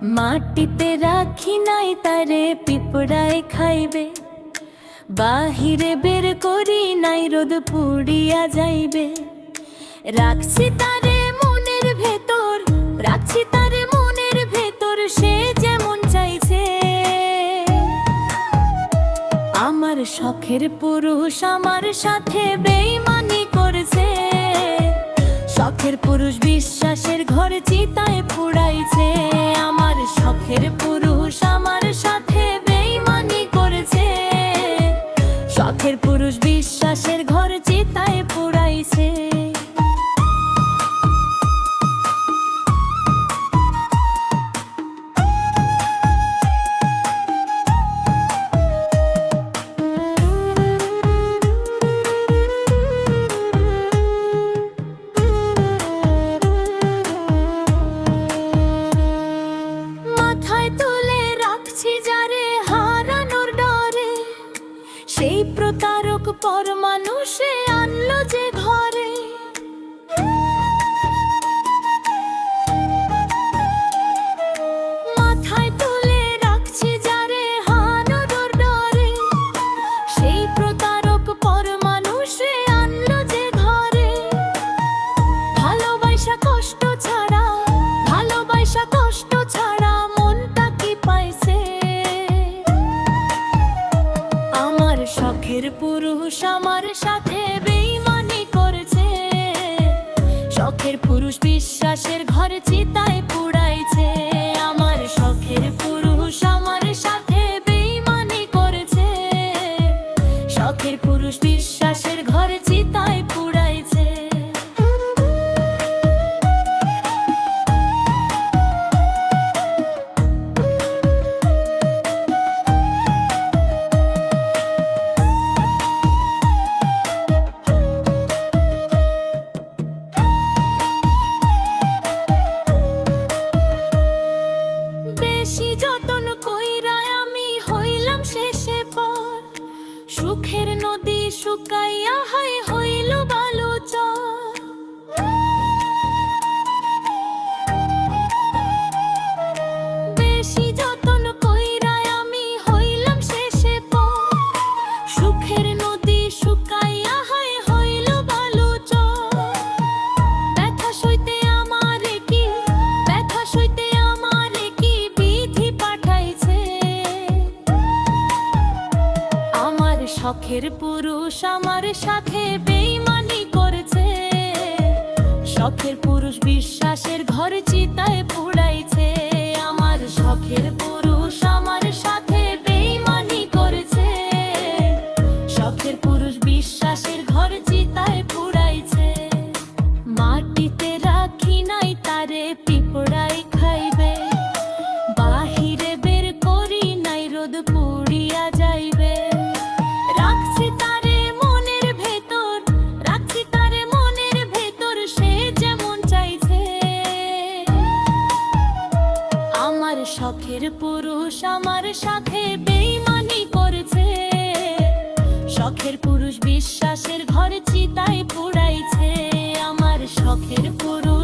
মাটিতে রাখি নাই তারে পিঁপড়ায় খাইবে, বাহিরে বের করি নাই রোদ পুড়িয়া যাইবে। রাখছি তারে মনের ভেতর, রাখছি তারে মনের ভেতর, সে যেমন চাইছে। আমার শখের পুরুষ আমার সাথে বেইমানি করেছে, শখের পুরুষ বিশ্বাসের ঘর চিতায় পুড়াইছে। আমার শখের পুরুষ আমার সাথে বেইমানি করেছে, শখের পুরুষ বিশ্বাসের ঘর চিতায় পুড়াইছে। সেই প্রতারক পর মানুষে আনলো যে ঘরে, মাথায় তুলে রাখছি যারে হারানোর ডরে। সেই প্রতারক পর মানুষে আনলো যে ঘরে। ভালোবাসা কষ্ট ছাড়া, ভালোবাসা কষ্ট ছাড়া মনটা কি পাইছে। আমার শখের পুরুষ আমার সাথে বেইমানি করেছে, শখের পুরুষ বিশ্বাসের ঘর চিতায় পুড়াইছে। আমার শখের পুরুষ আমার সাথে বেইমানি করেছে, শখের পুরুষ বিশ্বাসের ঘর চিতায় পুড়াইছে। সুখের নদী শুকাইয়া হায় হইল বালুচর। বেশি যতন কইরা আমি হইলাম শেষে পর। সুখের নদী শুকাইয়া হায় হইল বালুচর। ব্যথা সইতে আমারে কি, ব্যথা সইতে আমারে কি বিধি পাঠাইছে। আমার শখের পুরুষ আমার সাথে বেইমানি করেছে, শখের পুরুষ বিশ্বাসের ঘর চিতায় পুড়াইছে। আমার শখের পুরুষ আমার সাথে বেইমানি করেছে, শখের পুরুষ বিশ্বাসের ঘর চিতায় পুড়াইছে। মাটিতে রাখি নাই তারে পিঁপড়ায় খাইবে, বাহিরে বের করি নাই রোদ পুড়িয়া যাইবে। রাখছি তারে মনের ভেতর, রাখছি তারে মনের ভেতর, সে যেমন চাইছে। আমার শখের পুরুষ আমার সাথে বেইমানি করেছে, শখের পুরুষ বিশ্বাসের ঘর চিতায় পুড়াইছে। আমার শখের পুরুষ